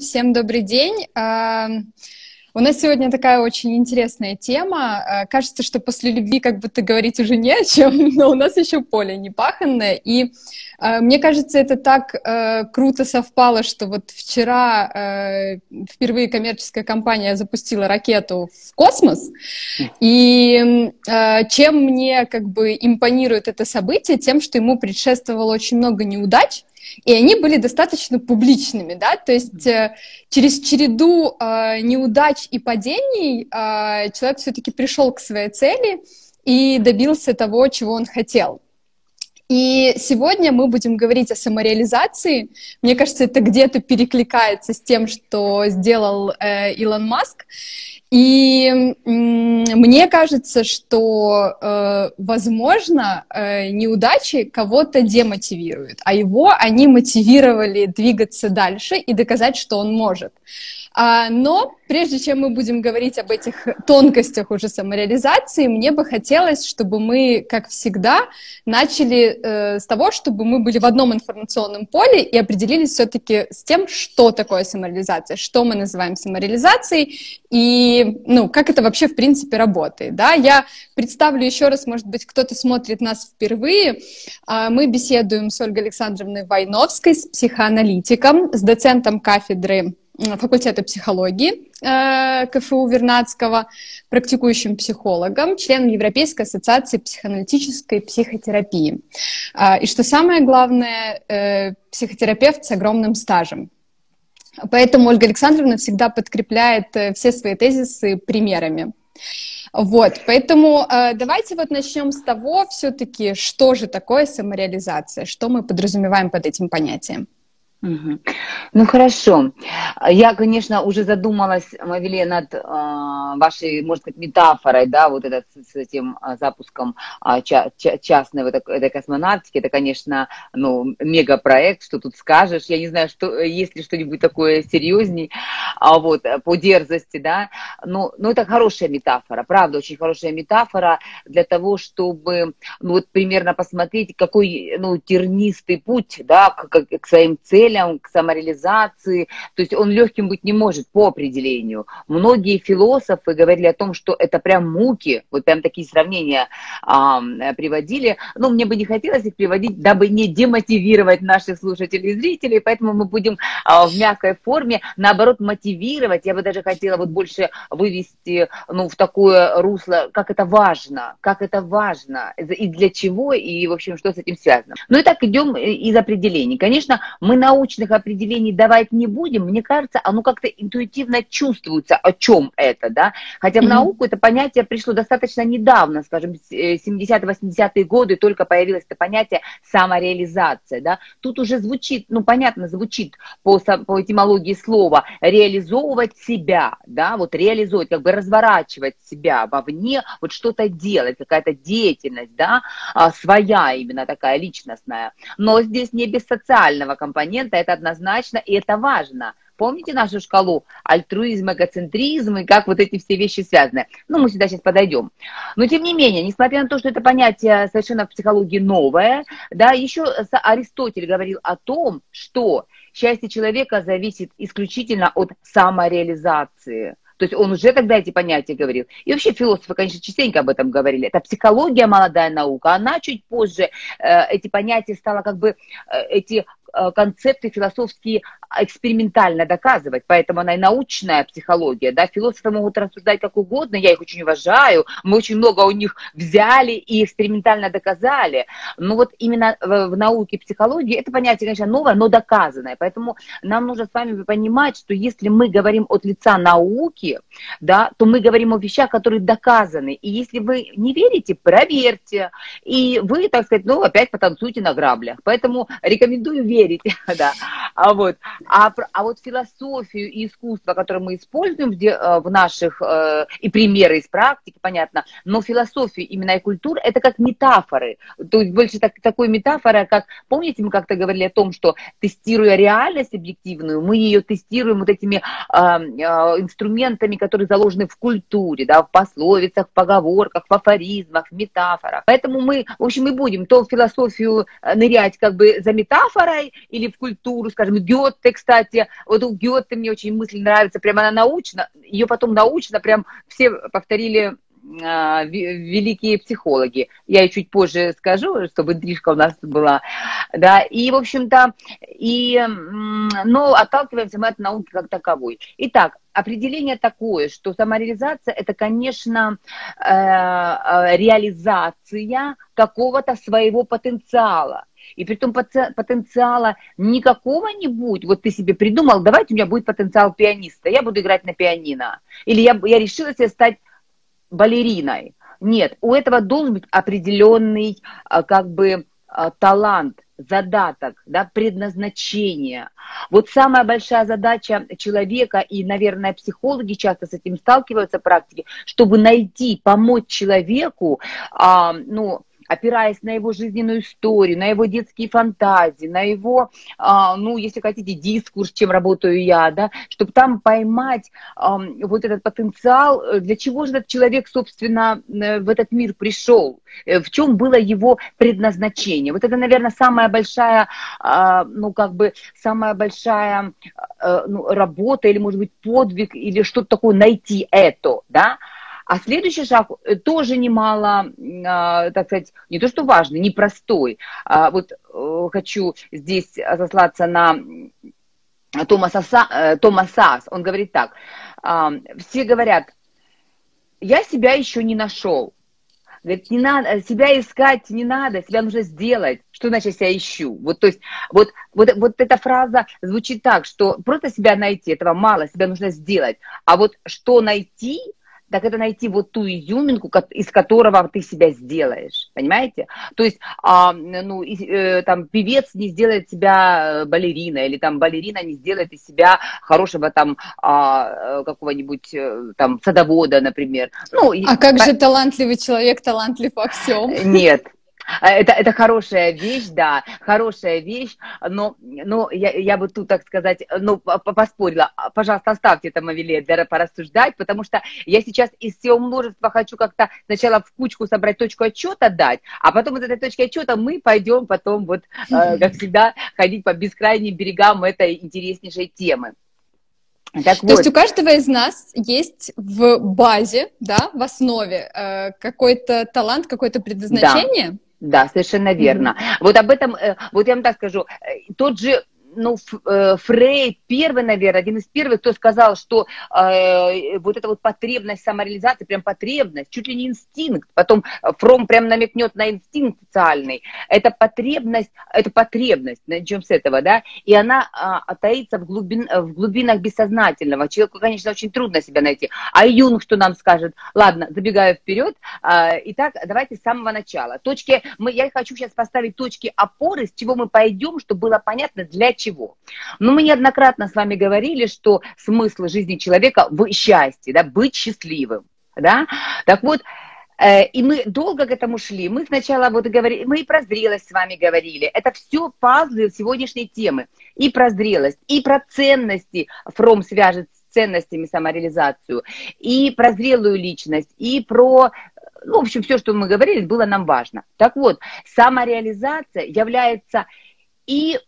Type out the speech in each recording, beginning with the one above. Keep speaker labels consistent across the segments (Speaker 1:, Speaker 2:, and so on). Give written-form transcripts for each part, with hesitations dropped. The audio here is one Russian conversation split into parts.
Speaker 1: Всем добрый день. У нас сегодня такая очень интересная тема. Кажется, что после любви как будто говорить уже не о чем, но у нас еще поле не паханное. И мне кажется, это так круто совпало, что вот вчера впервые коммерческая компания запустила ракету в космос. И чем мне как бы импонирует это событие? Тем, что ему предшествовало очень много неудач. И они были достаточно публичными, да, то есть через череду неудач и падений человек все-таки пришел к своей цели и добился того, чего он хотел. И сегодня мы будем говорить о самореализации. Мне кажется, это где-то перекликается с тем, что сделал Илон Маск. И мне кажется, что, возможно, неудачи кого-то демотивируют, а его они мотивировали двигаться дальше и доказать, что он может. Но прежде чем мы будем говорить об этих тонкостях уже самореализации, мне бы хотелось, чтобы мы, как всегда, начали с того, чтобы мы были в одном информационном поле и определились все-таки с тем, что такое самореализация, что мы называем самореализацией и, как это вообще в принципе работает. Да? Я представлю еще раз, может быть, кто-то смотрит нас впервые. Мы беседуем с Ольгой Александровной Войновской, с психоаналитиком, с доцентом кафедры факультета психологии КФУ Вернадского, практикующим психологом, членом Европейской ассоциации психоаналитической психотерапии. И что самое главное, психотерапевт с огромным стажем. Поэтому Ольга Александровна всегда подкрепляет все свои тезисы примерами. Вот, поэтому давайте вот начнем с того все-таки, что же такое самореализация, что мы подразумеваем под этим понятием.
Speaker 2: Ну хорошо. Я, конечно, уже задумалась, Мавиле, над вашей, можно сказать, метафорой, да, вот этот с этим запуском частной вот этой космонавтики. Это, конечно, мегапроект, что тут скажешь. Я не знаю, есть ли что-нибудь такое серьезней, вот, по дерзости, да. Но это хорошая метафора, правда, очень хорошая метафора для того, чтобы, вот примерно посмотреть, какой, тернистый путь, да, к своим целям, к самореализации, то есть он легким быть не может по определению. Многие философы говорили о том, что это прям муки, вот прям такие сравнения приводили, мне бы не хотелось их приводить, дабы не демотивировать наших слушателей и зрителей, поэтому мы будем в мягкой форме, наоборот, мотивировать, я бы даже хотела вот больше вывести, в такое русло, как это важно, и для чего, и, в общем, что с этим связано. Ну и так идем из определений. Конечно, мы научных определений давать не будем, мне кажется, оно как-то интуитивно чувствуется, о чем это, да, хотя в науку это понятие пришло достаточно недавно, скажем, 70-80-е годы только появилось это понятие самореализация, да, тут уже звучит, понятно, звучит по этимологии слова реализовывать себя, да, вот реализовывать, как бы разворачивать себя вовне, вот что-то делать, какая-то деятельность, да, своя именно такая личностная, но здесь не без социального компонента, это однозначно, и это важно. Помните нашу шкалу альтруизм, эгоцентризм, и как вот эти все вещи связаны? Мы сюда сейчас подойдем. Но тем не менее, несмотря на то, что это понятие совершенно в психологии новое, да, еще Аристотель говорил о том, что счастье человека зависит исключительно от самореализации. То есть он уже тогда эти понятия говорил. И вообще философы, конечно, частенько об этом говорили. Это психология, молодая наука. Она чуть позже эти понятия стала как бы эти концепты философские экспериментально доказывать, поэтому она и научная психология, да, философы могут рассуждать как угодно, я их очень уважаю, мы очень много у них взяли и экспериментально доказали, но вот именно в науке психологии это понятие, конечно, новое, но доказанное, поэтому нам нужно с вами понимать, что если мы говорим от лица науки, да, то мы говорим о вещах, которые доказаны, и если вы не верите, проверьте, и вы, так сказать, опять потанцуйте на граблях, поэтому рекомендую верить, да, а вот философию и искусство, которое мы используем в наших, и примеры из практики, понятно, но философию именно и культуру, это как метафоры, то есть больше такой метафора, как, помните, мы как-то говорили о том, что тестируя реальность объективную, мы ее тестируем вот этими инструментами, которые заложены в культуре, да, в пословицах, в поговорках, в афоризмах, в метафорах. Поэтому мы, в общем, мы будем то в философию нырять как бы за метафорой, или в культуру, скажем, Гёте, кстати, вот у Гёте мне очень мысль нравится, прям она научно, ее потом научно прям все повторили великие психологи. Я ей чуть позже скажу, чтобы интрижка у нас была. Да, и, в общем-то, но отталкиваемся мы от науки как таковой. Итак, определение такое, что самореализация – это, конечно, реализация какого-то своего потенциала. И при том потенциала не какого-нибудь, вот ты себе придумал, давайте у меня будет потенциал пианиста, я буду играть на пианино. Или я решила себе стать балериной. Нет, у этого должен быть определенный как бы талант, задаток, да, предназначение. Вот самая большая задача человека, и, наверное, психологи часто с этим сталкиваются в практике, чтобы найти, помочь человеку, ну, опираясь на его жизненную историю, на его детские фантазии, на его, ну, если хотите, дискурс, чем работаю я, да, чтобы там поймать вот этот потенциал, для чего же этот человек, собственно, в этот мир пришел, в чем было его предназначение. Вот это, наверное, самая большая, ну, как бы, самая большая ну, работа, или, может быть, подвиг, или что-то такое, найти это, да. А следующий шаг тоже немало, так сказать, не то что важный, непростой. Вот хочу здесь сослаться на Томаса Саас. Он говорит так, все говорят, я себя еще не нашел. Говорит, не надо, себя искать не надо, себя нужно сделать. Что значит себя ищу? Вот, то есть, вот эта фраза звучит так, что просто себя найти, этого мало, себя нужно сделать. А вот что найти, так это найти вот ту изюминку, из которого ты себя сделаешь, понимаете? То есть, ну, там, певец не сделает себя балериной, или там балерина не сделает из себя хорошего там какого-нибудь там садовода, например. Ну,
Speaker 1: а как же талантливый человек талантлив во всем?
Speaker 2: Нет. Это хорошая вещь, да, хорошая вещь, но я бы тут, так сказать, ну, поспорила. Пожалуйста, оставьте это, Мавиле, порассуждать, потому что я сейчас из всего множества хочу как-то сначала в кучку собрать точку отчета дать, а потом из этой точки отчета мы пойдем потом, вот, как всегда, ходить по бескрайним берегам этой интереснейшей темы. Так
Speaker 1: То
Speaker 2: вот.
Speaker 1: есть у каждого из нас есть в базе, да, в основе какой-то талант, какое-то предназначение?
Speaker 2: Да. Да, совершенно верно. Вот об этом, вот я вам так скажу, тот же, ну, Фрейд первый, наверное, один из первых, кто сказал, что вот эта вот потребность самореализации, прям потребность, чуть ли не инстинкт, потом Фром прям намекнет на инстинкт социальный, это потребность, начнем с этого, да, и она таится в глубинах бессознательного. Человеку, конечно, очень трудно себя найти. А Юнг что нам скажет? Ладно, забегая вперед, итак, давайте с самого начала. Я хочу сейчас поставить точки опоры, с чего мы пойдем, чтобы было понятно, для чего. Но мы неоднократно с вами говорили, что смысл жизни человека в счастье, да, быть счастливым, да. Так вот, и мы долго к этому шли. Мы сначала вот говорили, мы и про зрелость с вами говорили. Это все пазлы сегодняшней темы. И про зрелость, и про ценности. Фром свяжет с ценностями самореализацию, и про зрелую личность, и про... Ну, в общем, все, что мы говорили, было нам важно. Так вот, самореализация является и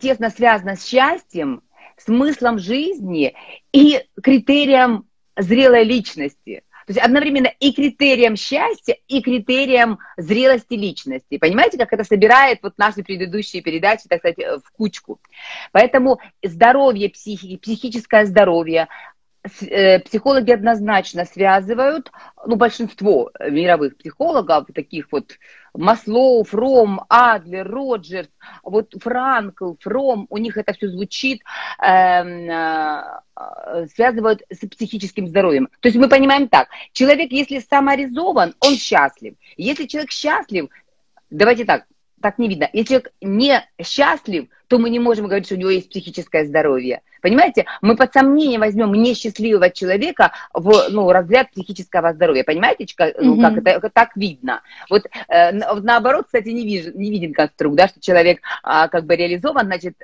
Speaker 2: тесно связана с счастьем, смыслом жизни и критерием зрелой личности. То есть одновременно и критерием счастья, и критерием зрелости личности. Понимаете, как это собирает вот наши предыдущие передачи, так сказать, в кучку. Поэтому здоровье психики, психическое здоровье, психологи однозначно связывают, ну, большинство мировых психологов, таких вот Маслоу, Фром, Адлер, Роджерс, вот Франкл, Фром, у них это все звучит, связывают с психическим здоровьем. То есть мы понимаем так, человек, если самореализован, он счастлив. Если человек счастлив, давайте так не видно, если человек не счастлив, то мы не можем говорить, что у него есть психическое здоровье. Понимаете? Мы под сомнение возьмем несчастливого человека в, ну, разряд психического здоровья. Понимаете, как это так видно? Вот наоборот, кстати, не виден конструкт, да, что человек как бы реализован, значит,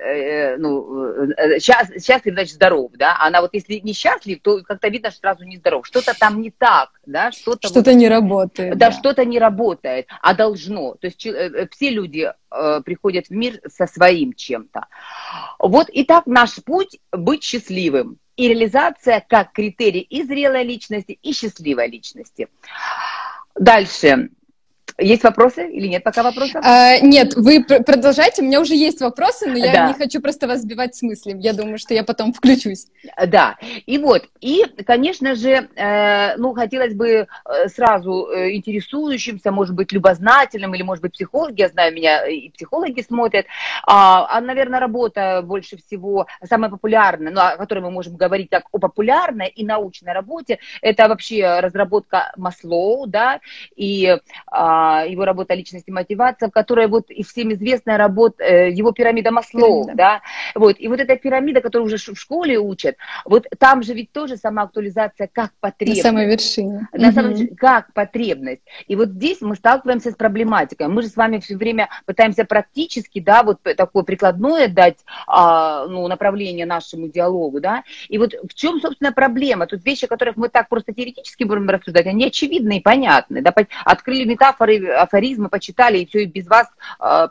Speaker 2: счастлив, значит, здоров, да? А вот если не счастлив, то как-то видно, что сразу не здоров. Что-то там не так, да? Что-то
Speaker 1: вот, не работает.
Speaker 2: Да, что-то не работает, а должно. То есть все люди приходят в мир со своим чем-то. Вот и так наш путь быть счастливым. И реализация как критерий и зрелой личности, и счастливой личности. Дальше. Есть вопросы или нет пока вопросов?
Speaker 1: Нет, вы продолжайте. У меня уже есть вопросы, но я
Speaker 2: Да.
Speaker 1: не хочу просто вас сбивать с мысли. Я думаю, что я потом включусь.
Speaker 2: Да, и вот, и, конечно же, ну, хотелось бы сразу интересующимся, может быть, любознательным, или, может быть, психологи, я знаю, меня и психологи смотрят, наверное, работа больше всего, самая популярная, ну, о которой мы можем говорить как о популярной и научной работе, это вообще разработка Маслоу, да, и его работа «Личность и мотивация», в которой вот и всем известная работа, его пирамида Маслоу, да, вот, и вот эта пирамида, которую уже в школе учат, вот там же ведь тоже самоактуализация как потребность.
Speaker 1: На самой вершине.
Speaker 2: На самом деле, как потребность. И вот здесь мы сталкиваемся с проблематикой. Мы же с вами все время пытаемся практически, да, вот такое прикладное дать ну, направление нашему диалогу, да. И вот в чем, собственно, проблема? Тут вещи, о которых мы так просто теоретически будем рассуждать, они очевидны и понятны. Да? Открыли метафоры, афоризмы, почитали, и все и без вас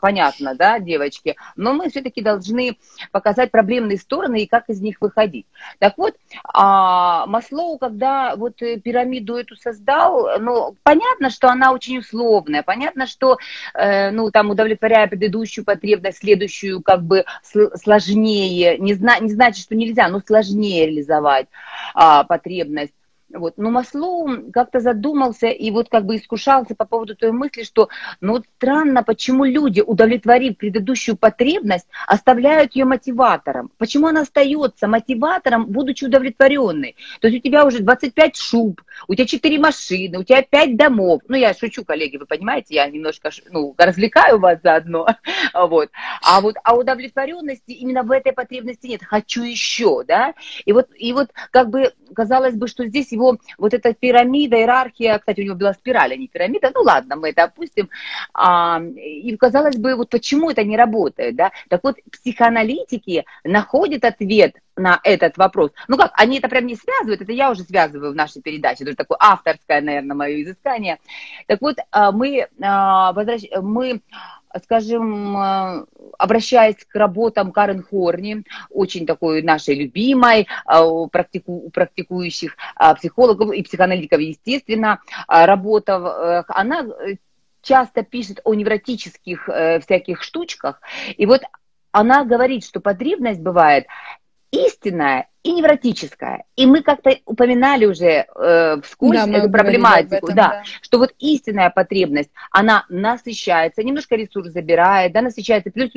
Speaker 2: понятно, да, девочки. Но мы все-таки должны показать проблемные стороны и как из них выходить. Так вот, Маслоу, когда вот пирамиду эту создал, ну, понятно, что она очень условная, понятно, что, ну, там, удовлетворяя предыдущую потребность, следующую, как бы, сложнее, не значит, что нельзя, но сложнее реализовать потребность. Вот. Но Маслоу как-то задумался и вот как бы искушался по поводу той мысли, что ну вот странно, почему люди, удовлетворив предыдущую потребность, оставляют ее мотиватором. Почему она остается мотиватором, будучи удовлетворенной? То есть у тебя уже 25 шуб, у тебя 4 машины, у тебя 5 домов. Ну я шучу, коллеги, вы понимаете, я немножко развлекаю вас заодно. Вот. А удовлетворенности именно в этой потребности нет. Хочу еще, да? И вот как бы казалось бы, что здесь его вот эта пирамида, иерархия, кстати, у него была спираль, а не пирамида, ну ладно, мы это опустим. И казалось бы, вот почему это не работает, да? Так вот, психоаналитики находят ответ на этот вопрос. Ну как, они это прям не связывают, это я уже связываю в нашей передаче, это такое авторское, наверное, мое изыскание. Так вот, мы скажем, обращаясь к работам Карен Хорни, очень такой нашей любимой, практикующих психологов и психоаналитиков, естественно, работа, она часто пишет о невротических всяких штучках, и вот она говорит, что потребность бывает истинная и невротическая. И мы как-то упоминали уже вскользь эту проблематику, этом, да, что вот истинная потребность, она насыщается, немножко ресурс забирает, да, насыщается, плюс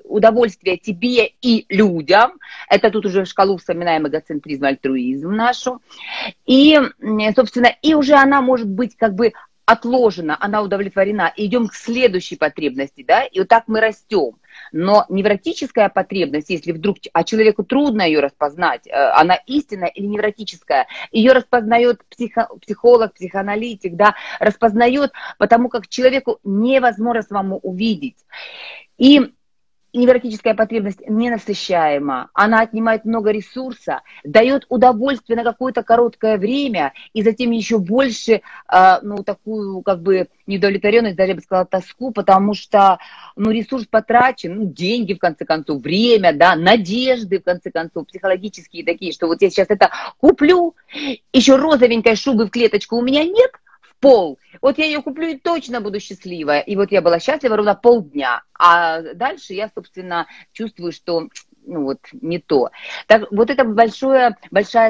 Speaker 2: удовольствие тебе и людям. Это тут уже в шкалу вспоминаем эгоцентризм, альтруизм нашу. И, собственно, и уже она может быть как бы отложена, она удовлетворена, и идем к следующей потребности, да, и вот так мы растем. Но невротическая потребность, если вдруг, а человеку трудно ее распознать, она истинная или невротическая, ее распознает психолог, психоаналитик, да, распознает, потому как человеку невозможно самому увидеть. И невротическая потребность ненасыщаема, она отнимает много ресурса, дает удовольствие на какое-то короткое время, и затем еще больше, ну, такую, как бы, неудовлетворенность, даже я бы сказала, тоску, потому что, ну, ресурс потрачен, ну, деньги, в конце концов, время, да, надежды, в конце концов, психологические такие, что вот я сейчас это куплю, еще розовенькой шубы в клеточку у меня нет, пол. Вот я ее куплю и точно буду счастливая. И вот я была счастлива ровно полдня. А дальше я, собственно, чувствую, что ну вот не то. Так, вот это большая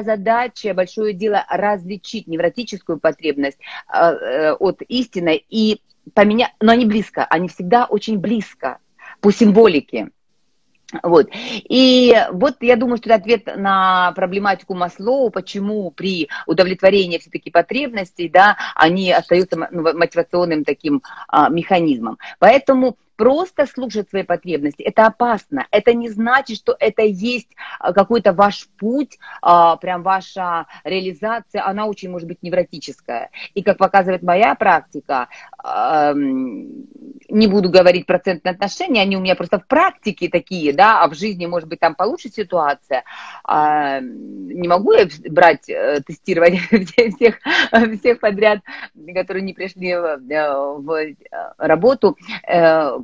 Speaker 2: задача, большое дело различить невротическую потребность от истинной и поменять, но они близко, они всегда очень близко по символике. Вот. И вот я думаю, что это ответ на проблематику Маслоу, почему при удовлетворении все-таки потребностей, да, они остаются мотивационным таким механизмом. Поэтому просто слушать свои потребности, это опасно. Это не значит, что это есть какой-то ваш путь, прям ваша реализация, она очень может быть невротическая. И как показывает моя практика, не буду говорить процентные отношения, они у меня просто в практике такие, да, а в жизни, может быть, там получше ситуация. Не могу я брать, тестировать всех подряд, которые не пришли в работу.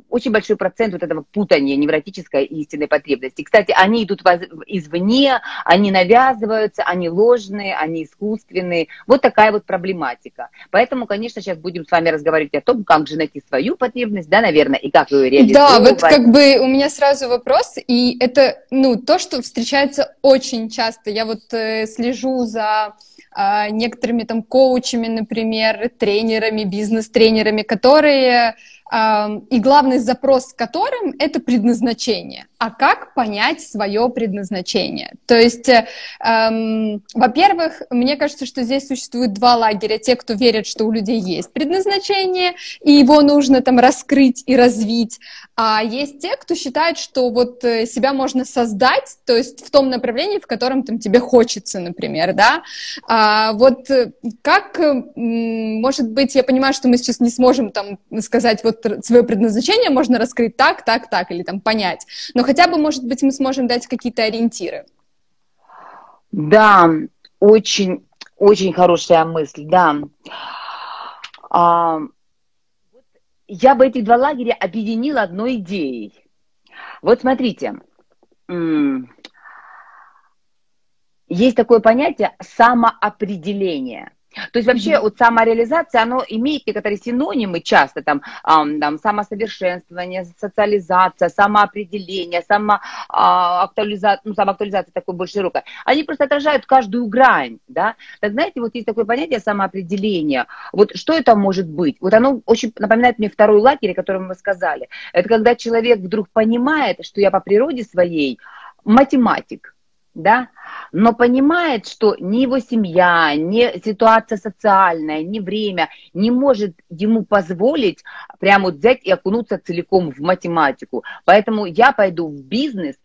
Speaker 2: очень большой процент вот этого путания невротической и истинной потребности. Кстати, они идут извне, они навязываются, они ложные, они искусственные. Вот такая вот проблематика. Поэтому, конечно, сейчас будем с вами разговаривать о том, как же найти свою потребность, да, наверное, и как ее реализовывать.
Speaker 1: Да, вот как бы у меня сразу вопрос, и это, ну, то, что встречается очень часто. Я вот слежу за некоторыми там коучами, например, тренерами, бизнес-тренерами, которые и главный запрос к которым — это предназначение. А как понять свое предназначение? То есть, во-первых, мне кажется, что здесь существует два лагеря. Те, кто верят, что у людей есть предназначение, и его нужно там раскрыть и развить. А есть те, кто считает, что вот себя можно создать, то есть в том направлении, в котором там тебе хочется, например, да? Вот как, может быть, я понимаю, что мы сейчас не сможем там сказать, вот свое предназначение можно раскрыть так, так, так, или там понять. Но хотя бы, может быть, мы сможем дать какие-то ориентиры.
Speaker 2: Да, очень, очень хорошая мысль, да. Я бы эти два лагеря объединила одной идеей. Вот смотрите, есть такое понятие самоопределение. То есть вообще вот самореализация, оно имеет некоторые синонимы часто, там самосовершенствование, социализация, самоопределение, самоактуализация, ну, самоактуализация такой больше широкая. Они просто отражают каждую грань, да. Так знаете, вот есть такое понятие самоопределения. Вот что это может быть? Вот оно очень напоминает мне второй лагерь, о котором мы сказали. Это когда человек вдруг понимает, что я по природе своей математик, да, но понимает, что ни его семья, ни ситуация социальная, ни время не может ему позволить прямо вот взять и окунуться целиком в математику. Поэтому я пойду в бизнес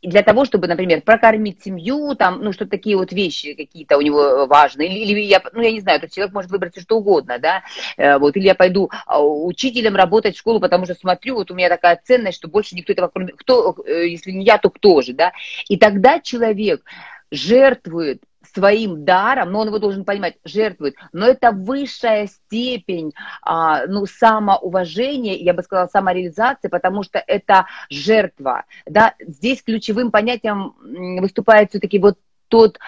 Speaker 2: для того, чтобы, например, прокормить семью, там, ну, что такие вот вещи какие-то у него важные, или я, ну, я не знаю, этот человек может выбрать все что угодно, да, вот, или я пойду учителем работать в школу, потому что смотрю, вот у меня такая ценность, что больше никто этого, кроме, кто, если не я, то кто же, да, и тогда человек жертвует своим даром, но он его должен понимать, жертвует, но это высшая степень, ну, самоуважения, я бы сказала, самореализации, потому что это жертва, да, здесь ключевым понятием выступает все-таки вот тот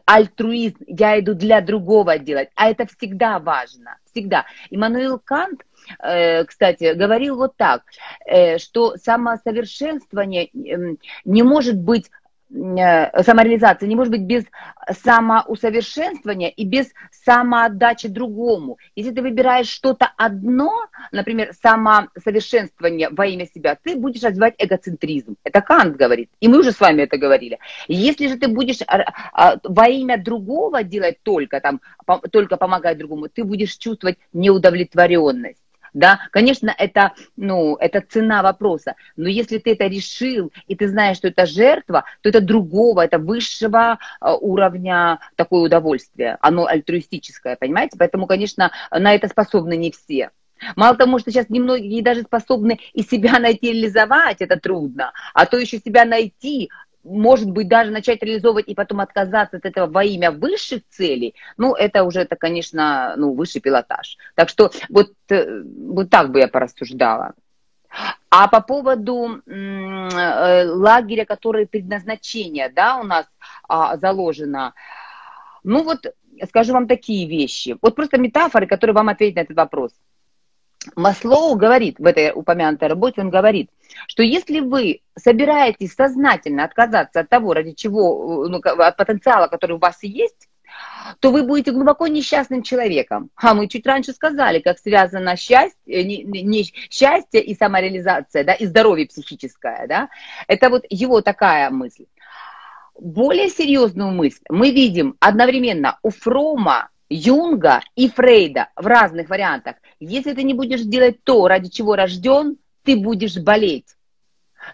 Speaker 2: альтруизм, я иду для другого делать, а это всегда важно, всегда. Иммануил Кант, кстати, говорил вот так, что самосовершенствование не может быть, самореализация не может быть без самоусовершенствования и без самоотдачи другому. Если ты выбираешь что-то одно, например, самосовершенствование во имя себя, ты будешь развивать эгоцентризм. Это Кант говорит, и мы уже с вами это говорили. Если же ты будешь во имя другого делать только помогать другому, ты будешь чувствовать неудовлетворенность. Да, конечно, это, ну, это цена вопроса, но если ты это решил, и ты знаешь, что это жертва, то это другого, это высшего уровня такое удовольствие, оно альтруистическое, понимаете, поэтому, конечно, на это способны не все. Мало того, что сейчас немногие даже способны и себя найти, реализовать, это трудно, а то еще себя найти, может быть, даже начать реализовывать и потом отказаться от этого во имя высших целей, ну, это уже, это, конечно, ну, высший пилотаж. Так что вот так бы я порассуждала. А по поводу лагеря, который предназначение, да, у нас заложено, ну, вот скажу вам такие вещи. Вот просто метафоры, которые вам ответят на этот вопрос. Маслоу говорит, в этой упомянутой работе он говорит, что если вы собираетесь сознательно отказаться от того, ради чего, ну, от потенциала, который у вас есть, то вы будете глубоко несчастным человеком. А мы чуть раньше сказали, как связано счастье и самореализация, да, и здоровье психическое. Да? Это вот его такая мысль. Более серьезную мысль мы видим одновременно у Фрома, Юнга и Фрейда в разных вариантах. Если ты не будешь делать то, ради чего рожден, ты будешь болеть.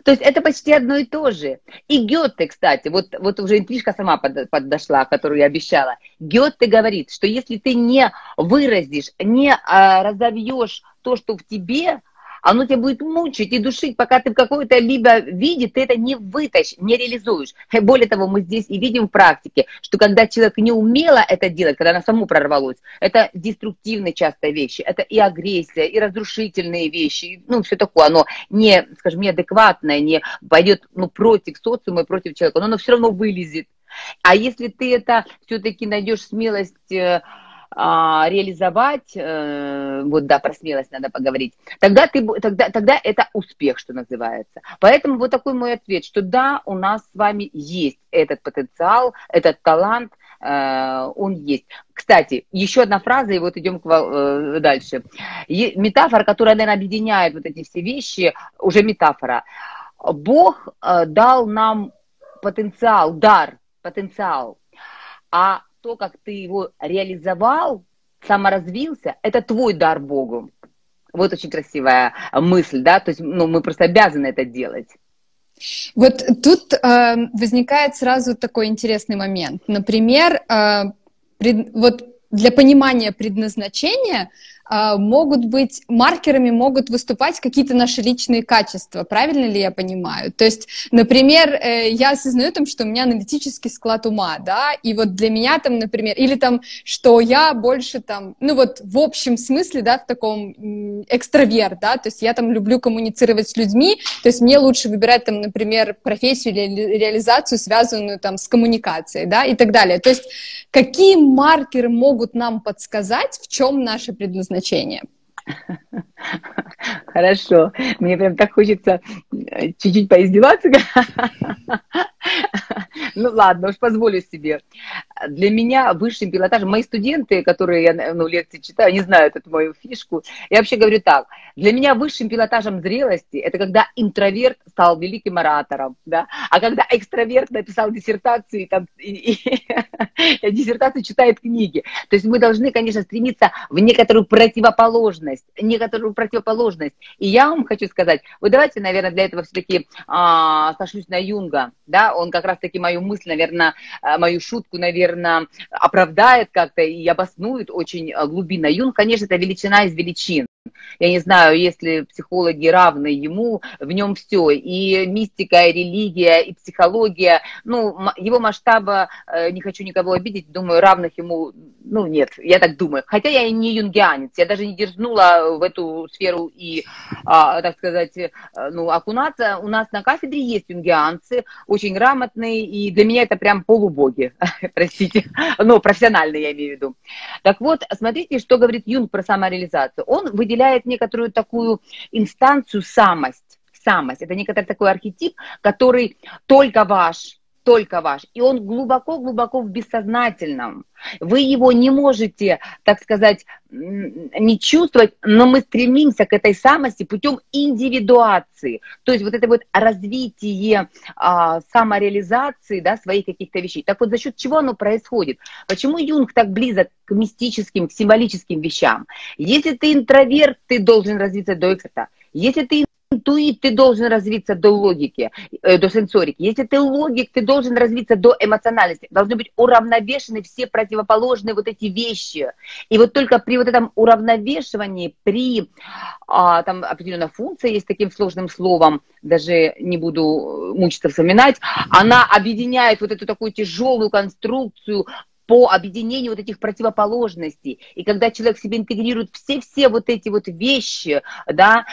Speaker 2: То есть это почти одно и то же. И Гёте, кстати, вот уже интрижка сама подошла, которую я обещала. Гёте говорит, что если ты не выразишь, не разовьешь то, что в тебе, оно тебя будет мучить и душить, пока ты в какой-то либо виде ты это не вытащишь, не реализуешь. Более того, мы здесь и видим в практике, что когда человек не умело это делать, когда оно само прорвалось, это деструктивные часто вещи, это и агрессия, и разрушительные вещи, ну, все такое, оно не, скажем, неадекватное, не пойдет, ну, против социума и против человека, но оно все равно вылезет. А если ты это все-таки найдешь смелость реализовать, вот да, про смелость надо поговорить, тогда это успех, что называется. Поэтому вот такой мой ответ, что да, у нас с вами есть этот потенциал, этот талант, он есть. Кстати, еще одна фраза, и вот идем дальше. Метафора, которая, наверное, объединяет вот эти все вещи, уже метафора. Бог дал нам потенциал, дар, потенциал, а то, как ты его реализовал, саморазвился, это твой дар Богу. Вот очень красивая мысль, да, то есть, ну, мы просто обязаны это делать.
Speaker 1: Вот тут возникает сразу такой интересный момент. Например, вот для понимания предназначения могут быть маркерами, могут выступать какие-то наши личные качества, правильно ли я понимаю? То есть, например, я осознаю там, что у меня аналитический склад ума, да, и вот для меня там, например, или там, что я больше там, ну вот в общем смысле, да, в таком экстраверт, да, то есть я там люблю коммуницировать с людьми, то есть мне лучше выбирать там, например, профессию или реализацию, связанную там с коммуникацией, да, и так далее. То есть какие маркеры могут нам подсказать, в чем наше предназначение?
Speaker 2: Хорошо. Мне прям так хочется чуть-чуть поиздеваться. Ну ладно, уж позволю себе. Для меня высшим пилотажем, мои студенты, которые я лекции читаю, не знают эту мою фишку. Я вообще говорю так, для меня высшим пилотажем зрелости это когда интроверт стал великим оратором, да? А когда экстраверт написал диссертацию и диссертацию читает книги. То есть мы должны, конечно, стремиться в некоторую противоположность. И я вам хочу сказать, вот давайте, наверное, для этого все-таки сошлюсь на Юнга, да, он как раз-таки мою мысль, наверное, мою шутку, наверное, оправдает как-то и обоснует очень глубинно. Юнг, конечно, это величина из величин. Я не знаю, если психологи равны ему, в нем все, и мистика, и религия, и психология, ну, его масштаба, не хочу никого обидеть, думаю, равных ему, ну, нет, я так думаю. Хотя я и не юнгианец, я даже не дерзнула в эту сферу и, так сказать, ну, окунаться. У нас на кафедре есть юнгианцы, очень грамотные, и для меня это прям полубоги, простите, ну, профессиональные я имею в виду. Так вот, смотрите, что говорит Юнг про самореализацию. Он выделяет некоторую такую инстанцию самость. Самость – это некоторый такой архетип, который только ваш. И он глубоко-глубоко в бессознательном. Вы его не можете, так сказать, не чувствовать, но мы стремимся к этой самости путем индивидуации. То есть вот это вот развитие самореализации, да, своих каких-то вещей. Так вот, за счет чего оно происходит? Почему Юнг так близок к мистическим, к символическим вещам? Если ты интроверт, ты должен развиться до экстрата. Если ты интуит, ты должен развиться до логики, до сенсорики. Если ты логик, ты должен развиться до эмоциональности. Должны быть уравновешены все противоположные вот эти вещи. И вот только при вот этом уравновешивании, при там определенная функция есть таким сложным словом, даже не буду мучиться вспоминать, она объединяет вот эту такую тяжелую конструкцию по объединению вот этих противоположностей. И когда человек в себе интегрирует все вот эти вот вещи, да,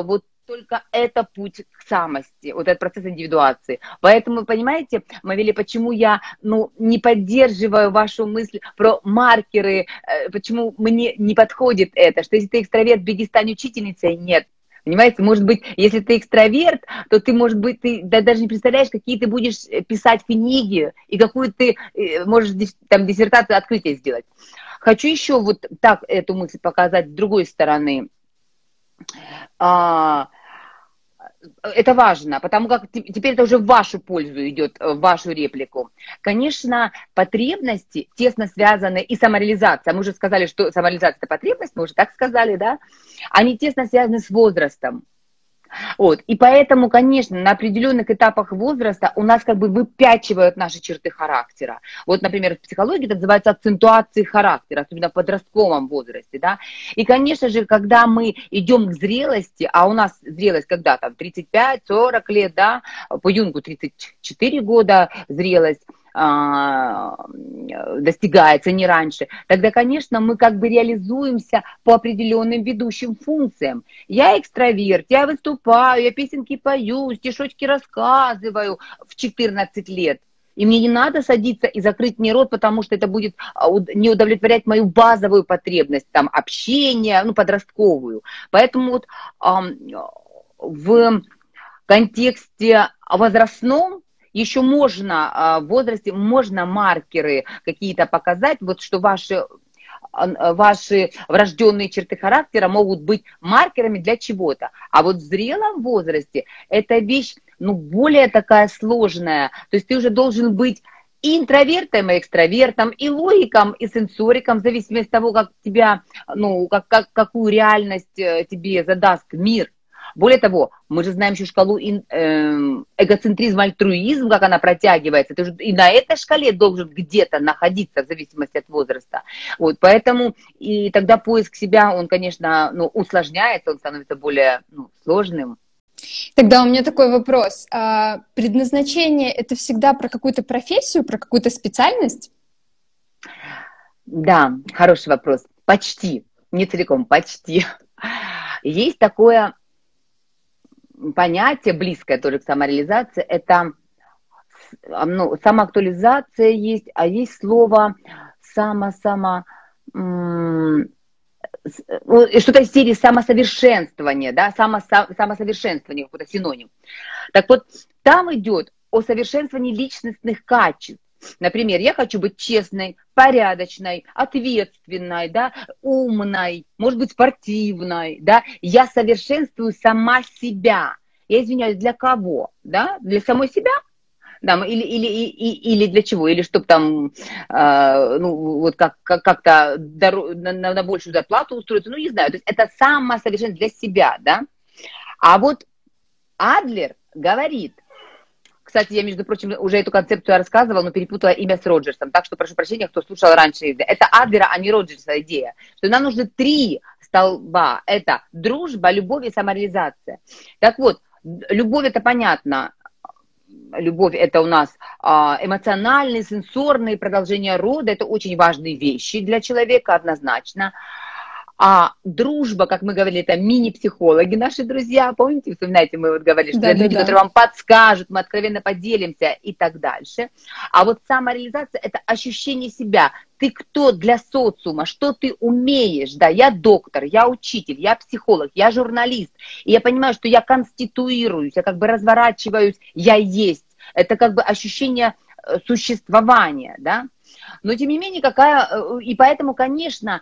Speaker 2: вот только это путь к самости, вот этот процесс индивидуации. Поэтому, понимаете, Мавелия, почему я, ну, не поддерживаю вашу мысль про маркеры, почему мне не подходит это, что если ты экстраверт, беги, стань учительницей, нет. Понимаете, может быть, если ты экстраверт, то ты, может быть, ты даже не представляешь, какие ты будешь писать книги и какую ты можешь там диссертацию открытия сделать. Хочу еще вот так эту мысль показать с другой стороны. Это важно, потому как теперь это уже в вашу пользу идет, в вашу реплику. Конечно, потребности тесно связаны и самореализация. Мы уже сказали, что самореализация – это потребность, мы уже так сказали, да? Они тесно связаны с возрастом. Вот. И поэтому, конечно, на определенных этапах возраста у нас как бы выпячивают наши черты характера. Вот, например, в психологии это называется акцентуацией характера, особенно в подростковом возрасте, да. И, конечно же, когда мы идем к зрелости, а у нас зрелость когда там 35-40 лет, да, по Юнгу 34 года зрелость, достигается не раньше, тогда, конечно, мы как бы реализуемся по определенным ведущим функциям. Я экстраверт, я выступаю, я песенки пою, стишочки рассказываю в 14 лет. И мне не надо садиться и закрыть мне рот, потому что это будет не удовлетворять мою базовую потребность, там, общения, ну, подростковую. Поэтому вот в контексте возрастном еще можно в возрасте, можно маркеры какие-то показать, вот что ваши врожденные черты характера могут быть маркерами для чего-то. А вот в зрелом возрасте эта вещь, ну, более такая сложная. То есть ты уже должен быть и интровертом, и экстравертом, и логиком, и сенсориком, в зависимости от того, как тебя, ну, какую реальность тебе задаст мир. Более того, мы же знаем еще шкалу эгоцентризм, альтруизм, как она протягивается. Ты же и на этой шкале должен где-то находиться в зависимости от возраста. Вот, поэтому и тогда поиск себя, он, конечно, ну, усложняется, он становится более сложным.
Speaker 1: Тогда у меня такой вопрос. Предназначение — это всегда про какую-то профессию, про какую-то специальность?
Speaker 2: Да, хороший вопрос. Почти. Не целиком, почти. Есть такое понятие, близкое тоже к самореализации, это самоактуализация есть, а есть слово что-то из серии самосовершенствование, да, самосовершенствование, какой-то синоним. Так вот, там идет о совершенствовании личностных качеств. Например, я хочу быть честной, порядочной, ответственной, да, умной, может быть, спортивной, да. Я совершенствую сама себя. Я извиняюсь, для кого? Да? Для самой себя? Да, или для чего? Или чтобы там, вот как-то на большую зарплату устроиться? Ну, не знаю. То есть это самосовершенствование для себя, да. А вот Адлер говорит, кстати, я, между прочим, уже эту концепцию рассказывала, но перепутала имя с Роджерсом, так что прошу прощения, кто слушал раньше. Это Адлера, а не Роджерса идея, что нам нужны 3 столба. Это дружба, любовь и самореализация. Так вот, любовь — это понятно. Любовь — это у нас эмоциональные, сенсорные продолжения рода. Это очень важные вещи для человека, однозначно. А дружба, как мы говорили, это мини-психологи, наши друзья, помните, вспоминаете, мы вот говорили, что это люди, которые вам подскажут, мы откровенно поделимся и так дальше. А вот самореализация – это ощущение себя. Ты кто для социума, что ты умеешь, да, я доктор, я учитель, я психолог, я журналист, и я понимаю, что я конституируюсь, я как бы разворачиваюсь, я есть. Это как бы ощущение существования, да. Но тем не менее, и поэтому, конечно,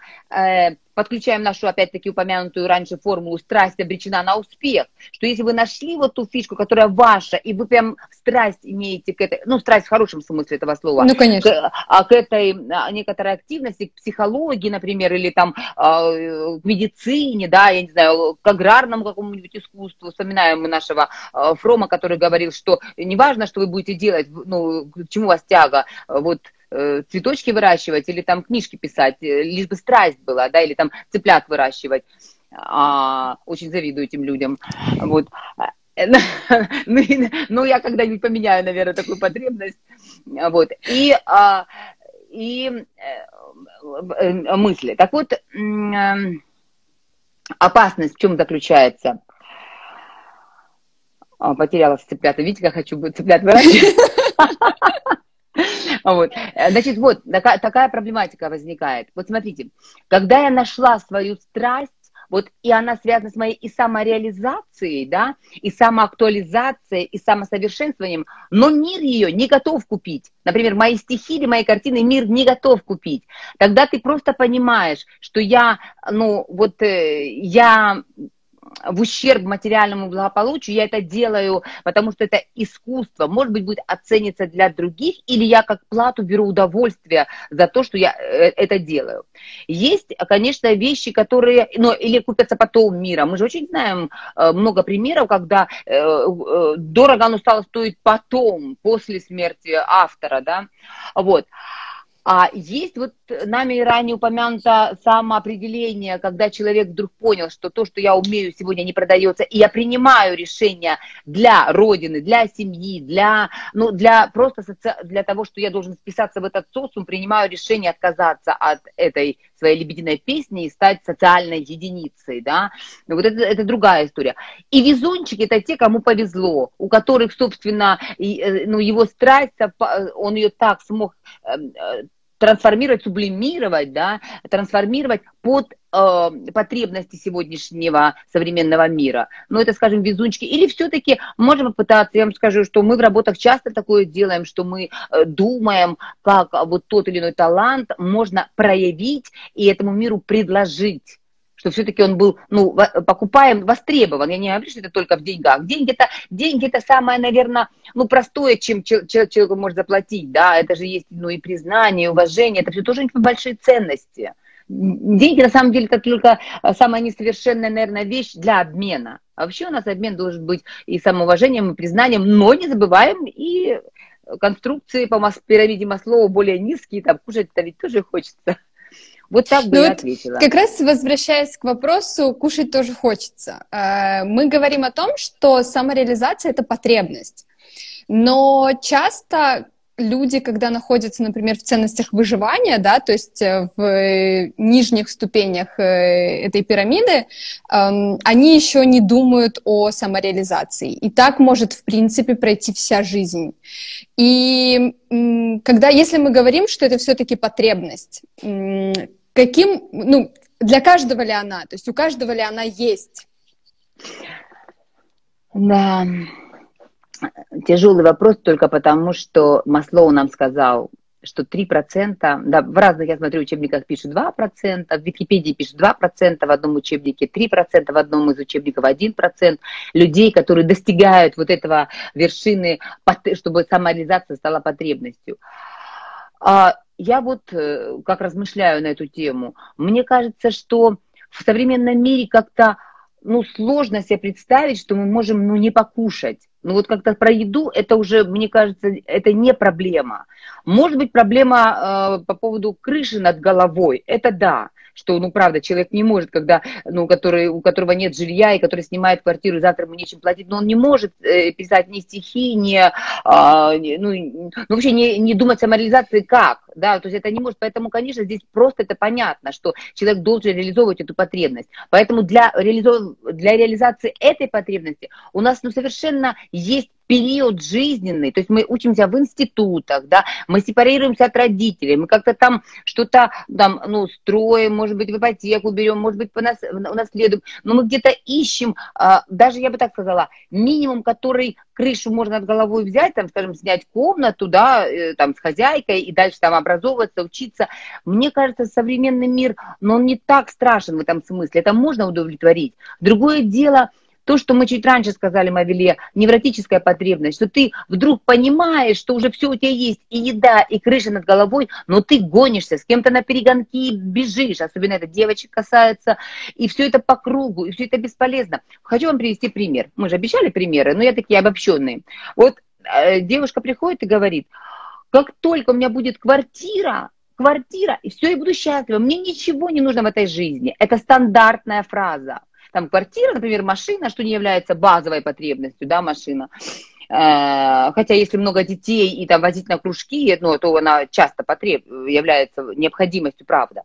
Speaker 2: подключаем нашу, опять-таки, упомянутую раньше формулу «страсть обречена на успех», что если вы нашли вот ту фишку, которая ваша, и вы прям страсть имеете к этой, ну, страсть в хорошем смысле этого слова,
Speaker 1: ну, конечно,
Speaker 2: к этой некоторой активности, к психологии, например, или там к медицине, да, я не знаю, к аграрному какому-нибудь искусству. Вспоминаем мы нашего Фрома, который говорил, что не важно, что вы будете делать, ну, к чему у вас тяга, вот, цветочки выращивать или там книжки писать, лишь бы страсть была, да, или там цыплят выращивать. Очень завидую этим людям. Вот. Ну, я когда-нибудь поменяю, наверное, такую потребность. Вот. И мысли. Так вот, опасность в чем заключается? Потеряла цыплят. Видите, как хочу цыплят выращивать? Вот. Значит, вот такая проблематика возникает. Вот смотрите, когда я нашла свою страсть, вот, и она связана с моей и самореализацией, да, и самоактуализацией, и самосовершенствованием, но мир ее не готов купить. Например, мои стихи или мои картины мир не готов купить. Тогда ты просто понимаешь, что я в ущерб материальному благополучию, я это делаю, потому что это искусство, может быть, будет оцениться для других, или я как плату беру удовольствие за то, что я это делаю. Есть, конечно, вещи, которые, ну, или купятся потом миром. Мы же очень знаем много примеров, когда дорого оно стало стоить потом, после смерти автора, да, вот. А есть вот нами ранее упомянуто самоопределение, когда человек вдруг понял, что то, что я умею, сегодня не продается, и я принимаю решение для родины, для семьи, для того, что я должен вписаться в этот социум, принимаю решение отказаться от этой своей лебединой песни и стать социальной единицей, да, вот это другая история. И везунчики — это те, кому повезло, у которых, собственно, ну, его страсть, он ее так смог трансформировать, сублимировать, да, трансформировать под потребности сегодняшнего современного мира. Но это, скажем, везунчики. Или все-таки можем попытаться, я вам скажу, что мы в работах часто такое делаем, что мы думаем, как вот тот или иной талант можно проявить и этому миру предложить, что все-таки он был, ну, покупаем, востребован. Я не говорю, что это только в деньгах. Деньги это самое, наверное, ну, простое, чем человеку может заплатить, да, это же есть, ну, и признание, и уважение, это все тоже очень большие ценности. Деньги, на самом деле, это только самая несовершенная, наверное, вещь для обмена. А вообще у нас обмен должен быть и самоуважением, и признанием, но не забываем и конструкции по пирамиде Маслоу более низкие, там кушать-то ведь тоже хочется. Вот так бы я ответила.
Speaker 1: Как раз возвращаясь к вопросу, кушать тоже хочется. Мы говорим о том, что самореализация — это потребность. Но часто люди, когда находятся, например, в ценностях выживания, да, то есть в нижних ступенях этой пирамиды, они еще не думают о самореализации. И так может, в принципе, пройти вся жизнь. И если мы говорим, что это все-таки потребность, ну, для каждого ли она? То есть у каждого ли она есть?
Speaker 2: Да, тяжелый вопрос только потому, что Маслоу нам сказал, что 3%, да, в разных, я смотрю, учебниках пишут 2%, в Википедии пишут 2%, в одном учебнике 3%, в одном из учебников 1% людей, которые достигают вот этого вершины, чтобы самореализация стала потребностью. Я вот как размышляю на эту тему, мне кажется, что в современном мире как-то, ну, сложно себе представить, что мы можем, ну, не покушать. Ну, вот как-то про еду это уже, мне кажется, это не проблема. Может быть, проблема по поводу крыши над головой, это да. Что, ну, правда, человек не может, когда, ну, у которого нет жилья и который снимает квартиру, завтра ему нечем платить, но он не может писать ни стихи, вообще не думать о самореализации как, да, то есть это не может, поэтому, конечно, здесь просто это понятно, что человек должен реализовывать эту потребность, поэтому для реализации этой потребности у нас, ну, совершенно есть период жизненный, то есть мы учимся в институтах, да, мы сепарируемся от родителей, мы как-то там что-то там, ну, строим, может быть, в ипотеку берем, может быть, унаследуем, но мы где-то ищем, даже я бы так сказала, минимум, который крышу можно над головой взять, там, скажем, снять комнату, да, там, с хозяйкой и дальше там образовываться, учиться. Мне кажется, современный мир, но он не так страшен в этом смысле, это можно удовлетворить. Другое дело, то, что мы чуть раньше сказали, Мавиле, невротическая потребность, что ты вдруг понимаешь, что уже все у тебя есть, и еда, и крыша над головой, но ты гонишься, с кем-то на перегонки бежишь, особенно это девочек касается, и все это по кругу, и все это бесполезно. Хочу вам привести пример. Мы же обещали примеры, но я такие обобщенные. Вот девушка приходит и говорит, как только у меня будет квартира, и все, я буду счастлива, мне ничего не нужно в этой жизни. Это стандартная фраза. Там квартира, например, машина, что не является базовой потребностью, да, машина. Хотя если много детей и там возить на кружки, ну, то она часто является необходимостью, правда.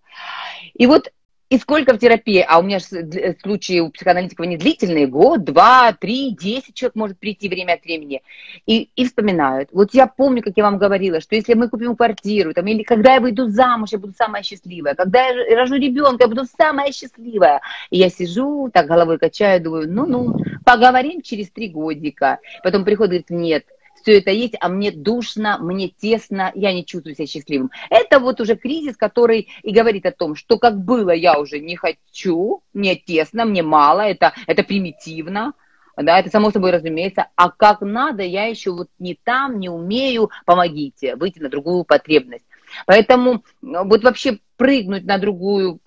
Speaker 2: И вот, и сколько в терапии, а у меня случаи у психоаналитиков не длительные, год, 2, 3, 10 человек может прийти время от времени, и вспоминают. Вот я помню, как я вам говорила, что если мы купим квартиру, там, или когда я выйду замуж, я буду самая счастливая, когда я рожу ребенка, я буду самая счастливая. И я сижу, так головой качаю, думаю, ну-ну, поговорим через 3 годика. Потом приходит, говорит, нет, все это есть, а мне душно, мне тесно, я не чувствую себя счастливым. Это вот уже кризис, который и говорит о том, что как было, я уже не хочу, мне тесно, мне мало, это примитивно. Да, это само собой разумеется. А как надо, я еще вот не там, не умею, помогите, выйти на другую потребность. Поэтому вот вообще прыгнуть на другую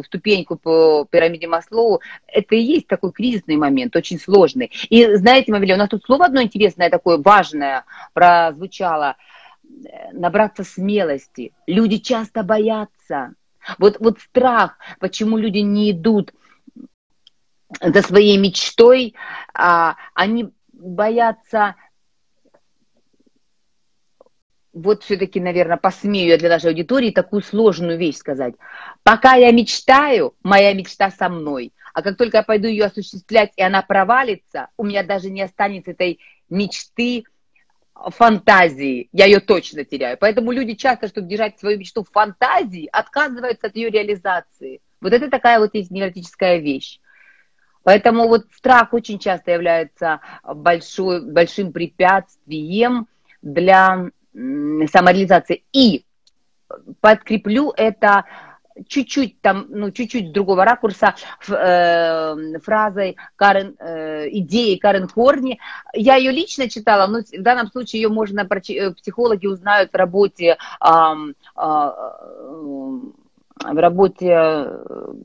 Speaker 2: ступеньку по пирамиде Маслоу, это и есть такой кризисный момент, очень сложный. И знаете, Мавиле, у нас тут слово одно интересное, такое важное прозвучало: набраться смелости. Люди часто боятся. Вот страх, почему люди не идут за своей мечтой, они боятся, вот все-таки, наверное, посмею я для нашей аудитории такую сложную вещь сказать. Пока я мечтаю, моя мечта со мной. А как только я пойду ее осуществлять, и она провалится, у меня даже не останется этой мечты, фантазии. Я ее точно теряю. Поэтому люди часто, чтобы держать свою мечту в фантазии, отказываются от ее реализации. Вот это такая вот есть невротическая вещь. Поэтому вот страх очень часто является большим препятствием для самореализации. И подкреплю это чуть-чуть с другого ракурса фразой идеей Карен Хорни. Я ее лично читала, но в данном случае ее можно, психологи узнают в работе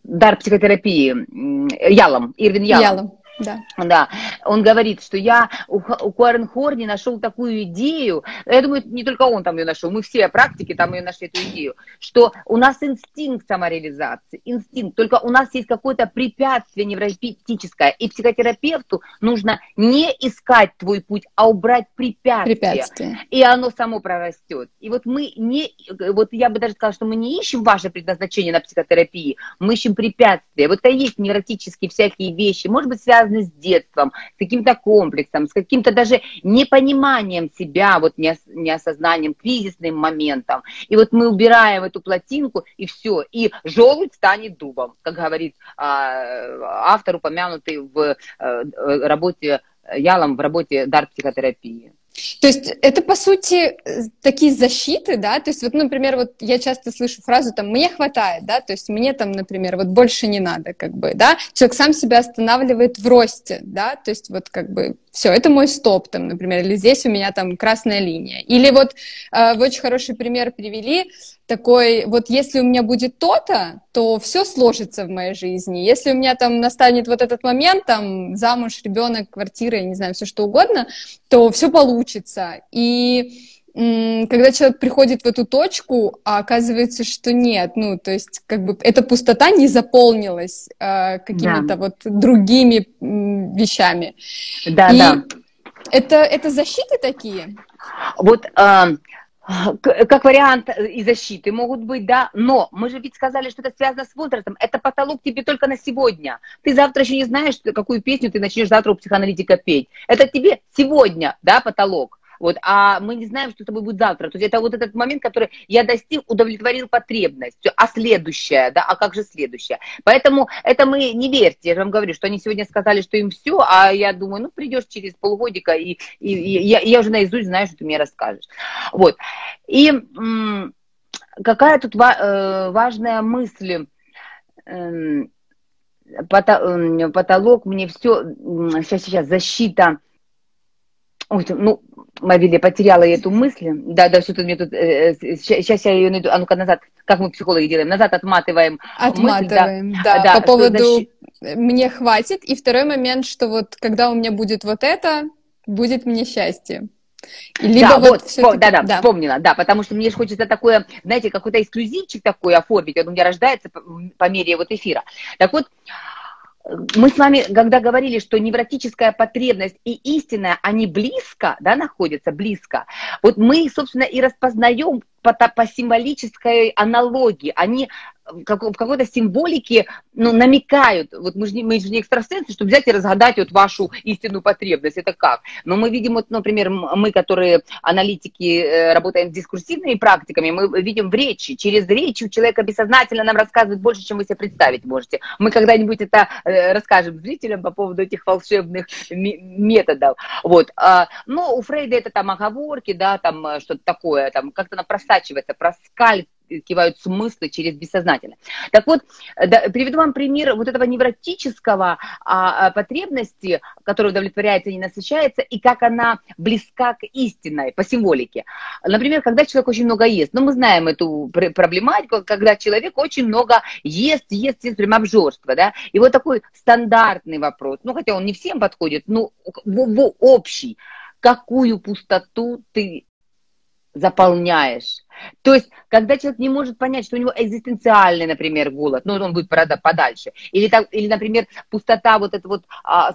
Speaker 2: «Дар психотерапии» Ирвин Ялом. Да, он говорит, что я у Карен Хорни нашел такую идею, я думаю, не только он там ее нашел, мы все практики там ее нашли, эту идею, что у нас инстинкт самореализации, только у нас есть какое-то препятствие невротическое, и психотерапевту нужно не искать твой путь, а убрать препятствие. И оно само прорастет. И вот я бы даже сказала, что мы не ищем ваше предназначение на психотерапии, мы ищем препятствия. Вот это и есть невротические всякие вещи, может быть, связаны с детством, с каким-то комплексом, с каким-то даже непониманием себя, вот неосознанием, кризисным моментом. И вот мы убираем эту плотинку, и все, и желудь станет дубом, как говорит автор, упомянутый в работе Ялом, в работе «Дар психотерапии».
Speaker 1: То есть это, по сути, такие защиты, да, то есть вот, например, вот я часто слышу фразу там «мне хватает», да, то есть мне там, например, вот больше не надо, как бы, да, человек сам себя останавливает в росте, да, то есть вот как бы все, это мой стоп, там, например, или здесь у меня там красная линия. Или вот вы очень хороший пример привели, такой, вот если у меня будет то-то, то все сложится в моей жизни. Если у меня там настанет вот этот момент, там, замуж, ребенок, квартира, я не знаю, все что угодно, то все получится. И когда человек приходит в эту точку, а оказывается, что нет, ну, то есть, как бы, эта пустота не заполнилась какими-то вот другими вещами.
Speaker 2: Да.
Speaker 1: Это защиты такие?
Speaker 2: Вот как вариант и защиты могут быть, да, но мы же ведь сказали, что это связано с возрастом, это потолок тебе только на сегодня. Ты завтра еще не знаешь, какую песню ты начнешь завтра у психоаналитика петь. Это тебе сегодня, да, потолок. Вот, а мы не знаем, что с тобой будет завтра. То есть это вот этот момент, который я достиг, удовлетворил потребность. А следующее, да, а как же следующее? Поэтому это мы не верьте. Я же вам говорю, что они сегодня сказали, что им все, а я думаю, ну, придешь через полгодика, и я уже наизусть знаю, что ты мне расскажешь. Вот. И какая тут важная мысль. Потолок, мне все, сейчас, защита. Ой, ну, Мавиле, потеряла я эту мысль. Да, что-то мне тут... Сейчас я ее найду. А ну-ка назад. Как мы, психологи, делаем? Назад отматываем.
Speaker 1: Отматываем, мысль, да. По поводу «мне хватит». И второй момент, что вот когда у меня будет вот это, будет мне счастье.
Speaker 2: Либо да, вспомнила, да, потому что мне же хочется такое, знаете, какой-то эксклюзивчик такой оформить. Он у меня рождается по мере вот эфира. Так вот, мы с вами, когда говорили, что невротическая потребность и истинная, они близко, да, находятся близко, вот мы, собственно, и распознаем по символической аналогии. Они в какой-то символике, ну, намекают. Вот мы же не экстрасенсы, чтобы взять и разгадать вот вашу истинную потребность. Это как? Но мы видим, вот, например, мы, которые аналитики, работаем с дискурсивными практиками, мы видим в речи. Через речь у человека бессознательно нам рассказывает больше, чем вы себе представить можете. Мы когда-нибудь это расскажем зрителям по поводу этих волшебных методов. Вот. Но у Фрейда это там оговорки, да, там что-то такое, там как-то она просачивается, проскакивают смыслы через бессознательное. Так вот, приведу вам пример вот этого невротического потребности, которая удовлетворяется и не насыщается, и как она близка к истинной по символике. Например, когда человек очень много ест, мы знаем эту проблематику, когда человек очень много ест прям обжорство, да, и вот такой стандартный вопрос, хотя он не всем подходит, общий, какую пустоту ты заполняешь. То есть, когда человек не может понять, что у него экзистенциальный, например, голод, он будет, правда, подальше, или, например, пустота вот этой вот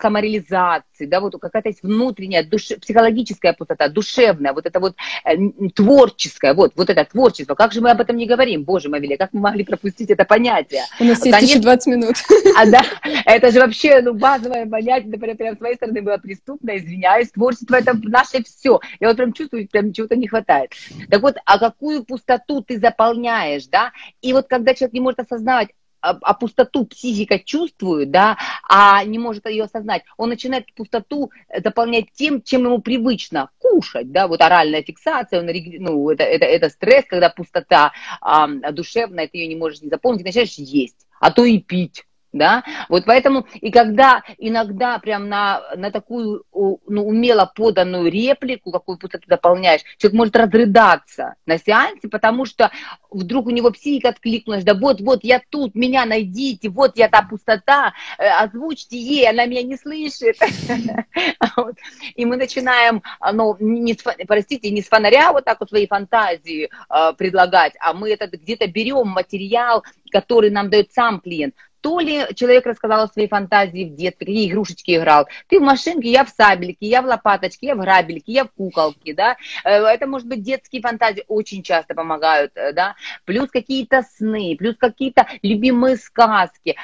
Speaker 2: самореализации, да, вот какая-то есть внутренняя, психологическая пустота, душевная, вот это вот творческая, вот это творчество. Как же мы об этом не говорим, боже мой, как мы могли пропустить это понятие?
Speaker 1: У нас есть еще 20 минут.
Speaker 2: Да, это же вообще, базовое понятие, например, прям с моей стороны было преступно, извиняюсь, творчество это наше все. Я вот прям чувствую, прям чего-то не хватает. Так вот, а какую пустоту ты заполняешь, да, и вот когда человек не может осознавать, а пустоту психика чувствует, да, а не может ее осознать, он начинает пустоту заполнять тем, чем ему привычно кушать, да, вот оральная фиксация, это стресс, когда пустота душевная, ты ее не можешь не заполнить, ты начинаешь есть, а то и пить. Да, вот поэтому, и когда иногда прям на такую умело поданную реплику, какую пустоту дополняешь, человек может разрыдаться на сеансе, потому что вдруг у него психика откликнулась, да вот я тут, меня найдите, вот я та пустота, озвучьте ей, она меня не слышит. И мы начинаем, простите, не с фонаря вот так вот свои фантазии предлагать, а мы это где-то берем материал, который нам дает сам клиент. То ли человек рассказал о своей фантазии в детстве, какие игрушечки играл. Ты в машинке, я в сабельке, я в лопаточке, я в грабельке, я в куколке, да. Это, может быть, детские фантазии очень часто помогают, да. Плюс какие-то сны, плюс какие-то любимые сказки.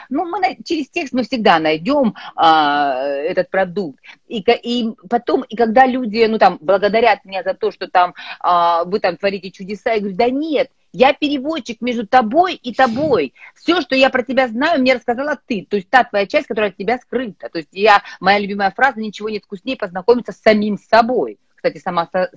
Speaker 2: Через текст мы всегда найдем этот продукт. И потом, и когда люди, благодарят меня за то, что вы там творите чудеса, я говорю, да нет, я переводчик между тобой и тобой. Все, что я про тебя знаю, мне рассказала ты. То есть та твоя часть, которая от тебя скрыта. То есть моя любимая фраза: ничего нет вкуснее познакомиться с самим собой. Кстати,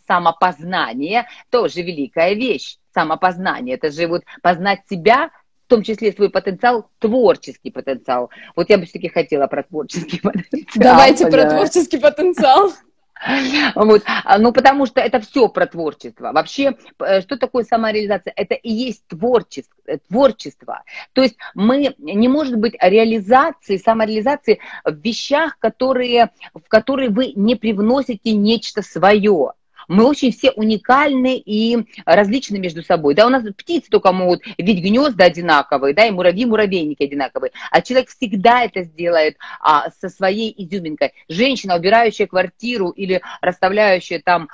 Speaker 2: самопознание тоже великая вещь. Самопознание. Это же вот познать себя, в том числе свой потенциал, творческий потенциал. Вот я бы все-таки хотела про творческий потенциал.
Speaker 1: Давайте про творческий потенциал.
Speaker 2: Вот. Потому что это все про творчество. Вообще, что такое самореализация? Это и есть творчество. То есть не может быть реализации, самореализации в вещах, в которые вы не привносите нечто свое. Мы очень все уникальны и различны между собой. Да, у нас птицы только могут видеть гнезда одинаковые, да, и муравьи-муравейники одинаковые. А человек всегда это сделает со своей изюминкой. Женщина, убирающая квартиру или расставляющая там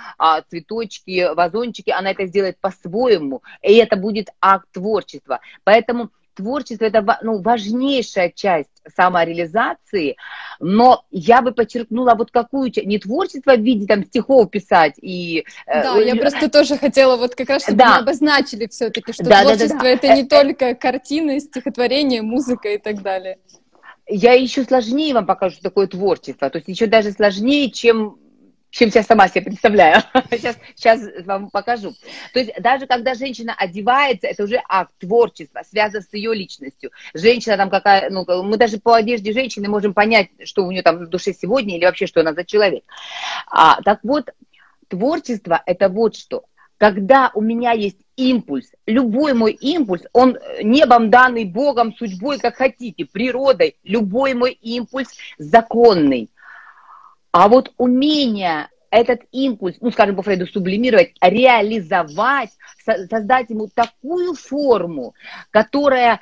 Speaker 2: цветочки, вазончики, она это сделает по-своему. И это будет акт творчества. Поэтому творчество – это важнейшая часть самореализации, но я бы подчеркнула вот какую часть, не творчество в виде стихов писать и...
Speaker 1: Да, я просто тоже хотела вот как раз, чтобы мы обозначили все-таки, что творчество это не только картины, стихотворения, музыка и так далее.
Speaker 2: Я еще сложнее вам покажу, что такое творчество, то есть еще даже сложнее, чем я сама себе представляю. Сейчас вам покажу. То есть даже когда женщина одевается, это уже акт творчества, связан с ее личностью. Женщина там какая, мы даже по одежде женщины можем понять, что у нее там в душе сегодня или вообще, что она за человек. Так вот, творчество – это вот что. Когда у меня есть импульс, любой мой импульс, он небом данный, Богом, судьбой, как хотите, природой, любой мой импульс законный. А вот умение этот импульс, скажем по Фрейду, сублимировать, реализовать, создать ему такую форму, которая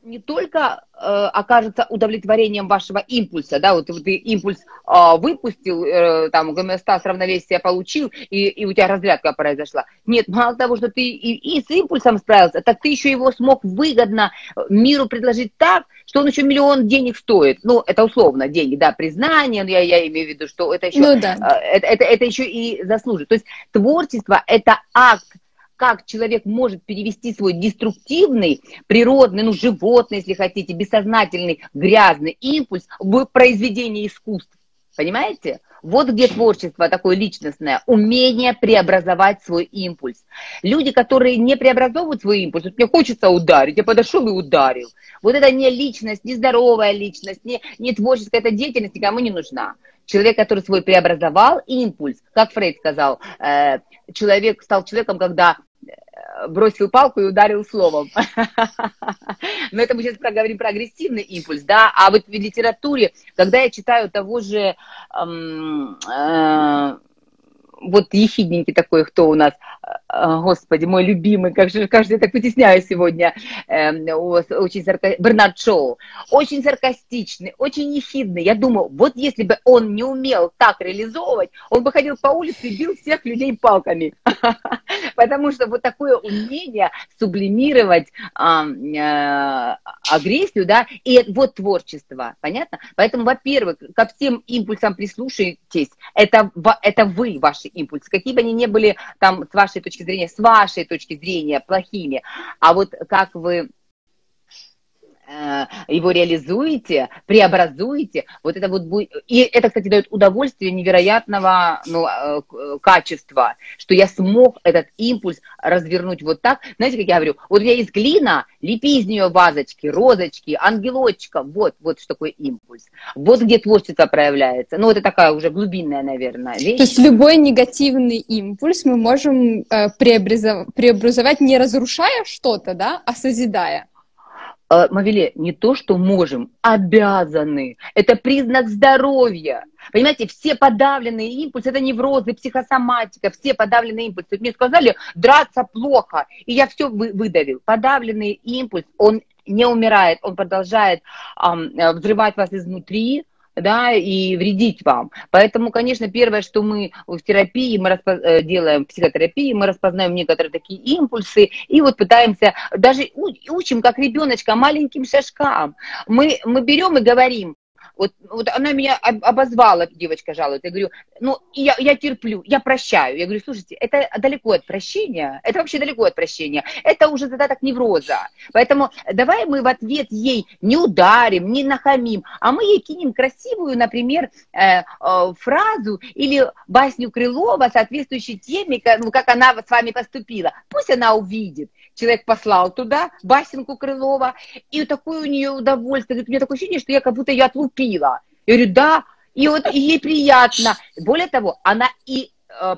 Speaker 2: не только окажется удовлетворением вашего импульса, да, вот ты импульс выпустил, там гомеостаз равновесия получил, и у тебя разрядка произошла. Нет, мало того, что ты и с импульсом справился, так ты еще его смог выгодно миру предложить так, что он еще миллион денег стоит. Ну, это условно деньги, да, признание, но я имею в виду, что это еще,
Speaker 1: Ну да.
Speaker 2: это еще и заслужит. То есть творчество – это акт, как человек может перевести свой деструктивный, природный, ну, животный, если хотите, бессознательный, грязный импульс в произведение искусств. Понимаете? Вот где творчество такое личностное, умение преобразовать свой импульс. Люди, которые не преобразовывают свой импульс, вот мне хочется ударить, я подошел и ударил. Вот это не личность, не здоровая личность, не творческая, эта деятельность никому не нужна. Человек, который свой преобразовал импульс, как Фрейд сказал, человек стал человеком, когда бросил палку и ударил словом. Но это мы сейчас говорим про агрессивный импульс, да, а вот в литературе, когда я читаю того же, вот ехидненький такой, кто у нас, господи, мой любимый, как же я так вытесняю сегодня, Бернард Шоу, очень саркастичный, очень ехидный. Я думаю, вот если бы он не умел так реализовывать, он бы ходил по улице и бил всех людей палками. Потому что вот такое умение сублимировать агрессию, да, и вот творчество, понятно? Поэтому, во-первых, ко всем импульсам прислушайтесь, это вы, ваши импульсы, какие бы они ни были там с вашей точки зрения плохими, а вот как вы его реализуете, преобразуете, вот это вот будет, и это, кстати, дает удовольствие невероятного, ну, качества, что я смог этот импульс развернуть вот так. Знаете, как я говорю, вот у меня есть глина, лепи из нее вазочки, розочки, ангелочка, вот что такое импульс. Вот где творчество проявляется. Ну, это такая уже глубинная, наверное, вещь.
Speaker 1: То есть любой негативный импульс мы можем преобразовать, не разрушая что-то, да, а созидая.
Speaker 2: Мавиле, не то, что можем, обязаны. Это признак здоровья. Понимаете, все подавленные импульсы, это неврозы, психосоматика, все подавленные импульсы. Мне сказали, драться плохо, и я все выдавил. Подавленный импульс, он не умирает, он продолжает взрывать вас изнутри, да, и вредить вам. Поэтому, конечно, первое, что мы в терапии, делаем в психотерапии, мы распознаем некоторые такие импульсы, и вот пытаемся, даже учим, как ребеночка, маленьким шажкам. Мы берем и говорим. Вот она меня обозвала, девочка жалует. Я говорю, ну, я терплю, я прощаю. Я говорю, слушайте, это далеко от прощения, это вообще далеко от прощения. Это уже задаток невроза. Поэтому давай мы в ответ ей не ударим, не нахамим, а мы ей кинем красивую, например, фразу или басню Крылова, соответствующей теме, ну, как она с вами поступила. Пусть она увидит. Человек послал туда басенку Крылова, и такое у нее удовольствие. Говорит, у меня такое ощущение, что я как будто ее отлупила. Я говорю, да, и вот и ей приятно. Более того, она и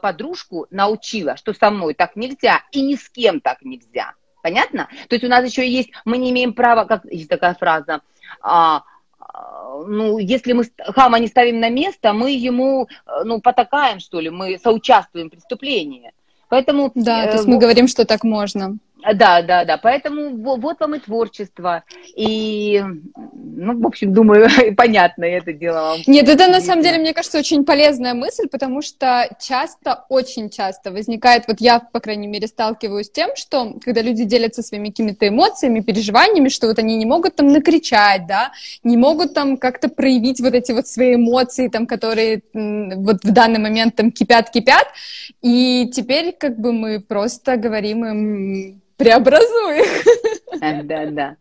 Speaker 2: подружку научила, что со мной так нельзя, и ни с кем так нельзя. Понятно? То есть у нас еще есть, мы не имеем права, как есть такая фраза, ну, если мы хама не ставим на место, мы ему, ну, потакаем, что ли, мы соучаствуем в преступлении. Поэтому,
Speaker 1: да, то есть мы говорим, что так можно.
Speaker 2: Да, поэтому вот вам и творчество, и, ну, в общем, думаю, понятно это дело вам.
Speaker 1: Нет, это на самом деле, мне кажется, очень полезная мысль, потому что очень часто возникает, вот я, по крайней мере, сталкиваюсь с тем, что когда люди делятся своими какими-то эмоциями, переживаниями, что вот они не могут там накричать, да, не могут там как-то проявить вот эти вот свои эмоции, там, которые вот в данный момент там кипят, и теперь как бы мы просто говорим им: преобразуй их.
Speaker 2: Да.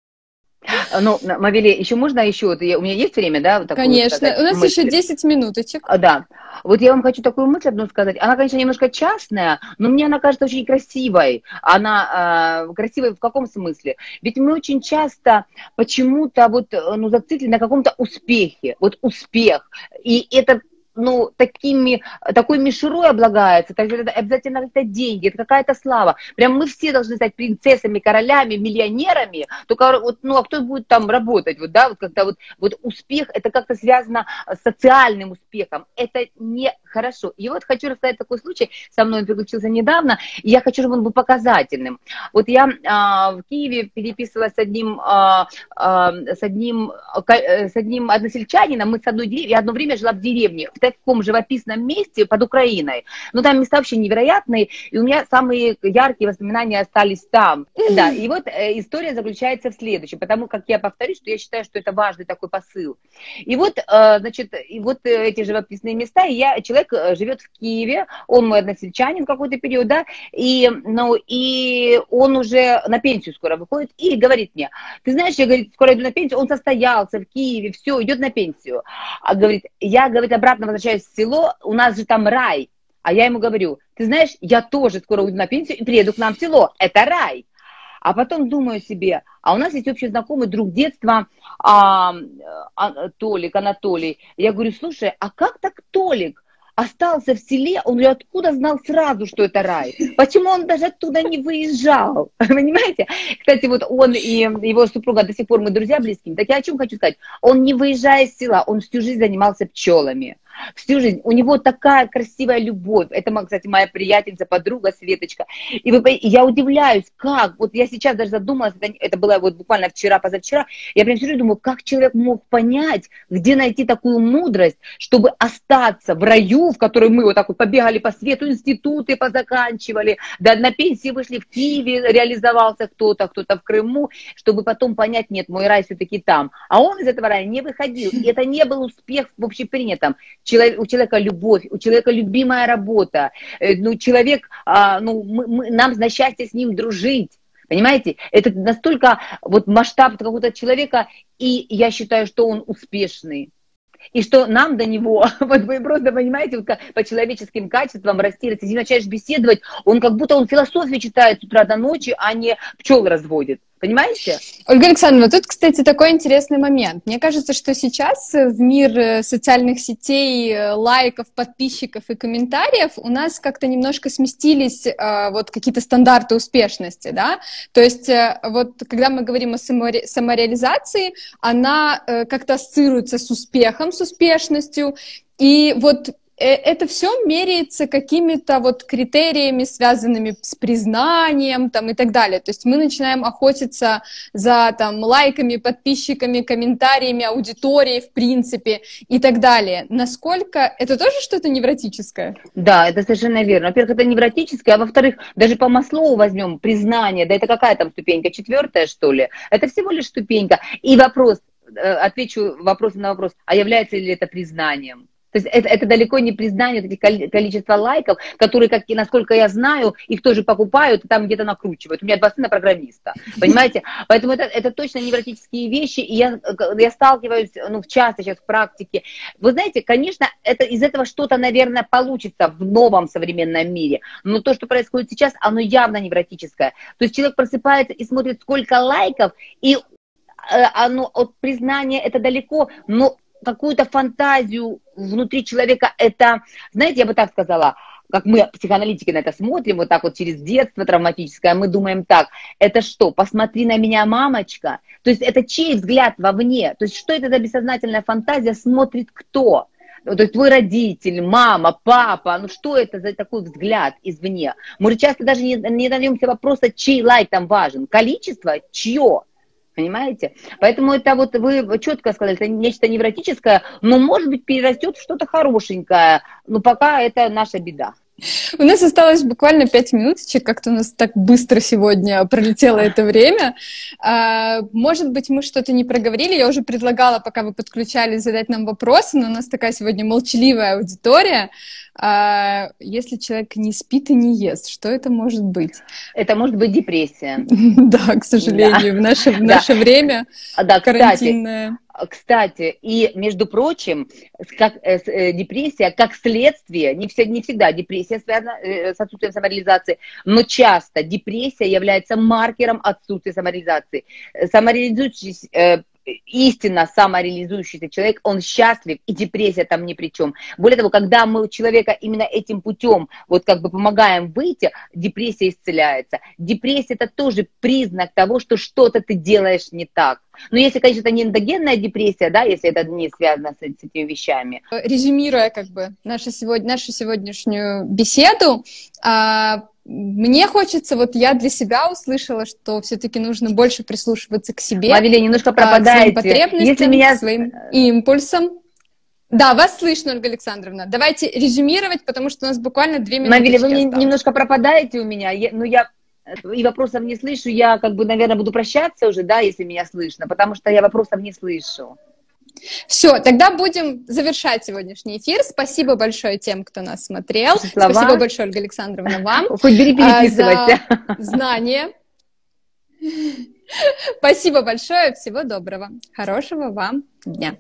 Speaker 2: Ну, Мавиле, еще можно еще? У меня есть время, да? Вот такую,
Speaker 1: конечно,
Speaker 2: сказать,
Speaker 1: у нас
Speaker 2: мысль?
Speaker 1: еще 10 минуточек.
Speaker 2: Да. Вот я вам хочу такую мысль одну сказать. Она, конечно, немножко частная, но мне она кажется очень красивой. Она красивой в каком смысле? Ведь мы очень часто почему-то вот, ну, зациклены на каком-то успехе. Вот успех. И это, ну, такой мишурой облагается, это обязательно какие-то деньги, это какая-то слава. Прям мы все должны стать принцессами, королями, миллионерами, только вот, ну, а кто будет там работать, вот, да, вот как-то вот успех, это как-то связано с социальным успехом, это не хорошо. И вот хочу рассказать такой случай, со мной он приключился недавно, и я хочу, чтобы он был показательным. Вот я в Киеве переписывалась с одним односельчанином, мы с одной деревни, я одно время жила в деревне, в таком живописном месте под Украиной, но там места вообще невероятные, и у меня самые яркие воспоминания остались там. Да, и вот история заключается в следующем, потому как я повторюсь, что я считаю, что это важный такой посыл. И вот, значит, эти живописные места, и человек живет в Киеве, он мой односельчанин в какой-то период, да, и он уже на пенсию скоро выходит и говорит мне, ты знаешь, я, говорит, скоро иду на пенсию, он состоялся в Киеве, все, идет на пенсию. А говорит, я, говорит, обратно возвращаюсь в село, у нас же там рай. А я ему говорю, ты знаешь, я тоже скоро уйду на пенсию и приеду к нам в село, это рай. А потом думаю себе, а у нас есть общий знакомый друг детства, Толик, Анатолий. Я говорю, слушай, а как так Толик остался в селе, он же откуда знал сразу, что это рай? Почему он даже оттуда не выезжал? Понимаете? Кстати, вот он и его супруга до сих пор мы друзья близкие. Так я о чем хочу сказать? Он, не выезжая из села, он всю жизнь занимался пчелами. Всю жизнь. У него такая красивая любовь. Это, кстати, моя приятельница, подруга Светочка. И я удивляюсь, как. Вот я сейчас даже задумалась, это было вот буквально вчера, позавчера. Я прям все время думаю, как человек мог понять, где найти такую мудрость, чтобы остаться в раю, в который мы вот так вот побегали по свету, институты позаканчивали, да, на пенсии вышли, в Киеве реализовался кто-то в Крыму, чтобы потом понять, нет, мой рай все-таки там. А он из этого рая не выходил. И это не был успех в общепринятом. У человека любовь, у человека любимая работа, человек, нам за счастье с ним дружить, понимаете? Это настолько вот масштаб какого-то человека, и я считаю, что он успешный. И что нам до него, вот вы просто понимаете, вот по человеческим качествам расти, если начинаешь беседовать, он как будто он философию читает с утра до ночи, а не пчел разводит. Понимаете?
Speaker 1: Ольга Александровна, тут, кстати, такой интересный момент. Мне кажется, что сейчас в мир социальных сетей, лайков, подписчиков и комментариев у нас как-то немножко сместились вот какие-то стандарты успешности, да? То есть вот когда мы говорим о самореализации, она как-то ассоциируется с успехом, с успешностью, и вот это все меряется какими-то вот критериями, связанными с признанием там, и так далее. То есть мы начинаем охотиться за там, лайками, подписчиками, комментариями, аудиторией, в принципе, и так далее. Насколько это тоже что-то невротическое?
Speaker 2: Да, это совершенно верно. Во-первых, это невротическое, а во-вторых, даже по Маслоу возьмем признание, да это какая там ступенька, 4-я, что ли? Это всего лишь ступенька. И вопрос, отвечу вопросом на вопрос, а является ли это признанием? То есть это далеко не признание, это количество лайков, которые, насколько я знаю, их тоже покупают и там где-то накручивают. У меня 2 сына программиста, понимаете? Поэтому это точно невротические вещи, и я сталкиваюсь, часто сейчас в практике. Вы знаете, конечно, из этого что-то, наверное, получится в новом современном мире, но то, что происходит сейчас, оно явно невротическое. То есть человек просыпается и смотрит, сколько лайков, и от признания это далеко, но какую-то фантазию внутри человека, это, знаете, я бы так сказала, как мы, психоаналитики, на это смотрим, вот так вот через детство травматическое, мы думаем так, это что, посмотри на меня, мамочка? То есть это чей взгляд вовне? То есть что это за бессознательная фантазия, смотрит кто? То есть твой родитель, мама, папа, что это за такой взгляд извне? Мы же часто даже не даемся вопроса, чей лайк там важен, количество, чье? Понимаете? Поэтому это вот вы четко сказали, это нечто невротическое, но может быть перерастет в что-то хорошенькое, но пока это наша беда.
Speaker 1: У нас осталось буквально 5 минуточек, как-то у нас так быстро сегодня пролетело это время. Может быть, мы что-то не проговорили, я уже предлагала, пока вы подключались, задать нам вопросы, но у нас такая сегодня молчаливая аудитория. Если человек не спит и не ест, что это может быть?
Speaker 2: Это может быть депрессия.
Speaker 1: Да, к сожалению, в наше время карантинное.
Speaker 2: Кстати, и, между прочим, депрессия как следствие, не всегда депрессия связана с отсутствием самореализации, но часто депрессия является маркером отсутствия самореализации. Самореализующийся истинно самореализующийся человек, он счастлив, и депрессия там ни при чем. Более того, когда мы человека именно этим путем вот как бы помогаем выйти, депрессия исцеляется. Депрессия это тоже признак того, что что-то ты делаешь не так. Но если, конечно, это не эндогенная депрессия, да, если это не связано с этими вещами.
Speaker 1: Резюмируя как бы нашу сегодняшнюю беседу, мне хочется, вот я для себя услышала, что все-таки нужно больше прислушиваться к себе,
Speaker 2: Мавиле, немножко пропадаете.
Speaker 1: К своим потребностям, к своим импульсам. Да, вас слышно, Ольга Александровна. Давайте резюмировать, потому что у нас буквально 2 минуты.
Speaker 2: Мавиле, вы немножко пропадаете у меня, но я и вопросов не слышу, я как бы, наверное, буду прощаться уже, да, если меня слышно, потому что я вопросов не слышу.
Speaker 1: Все, тогда будем завершать сегодняшний эфир. Спасибо большое тем, кто нас смотрел. Спасибо большое, Ольга Александровна, вам.
Speaker 2: Хоть бери, переписывайте.
Speaker 1: За знания. Спасибо большое, всего доброго. Хорошего вам дня.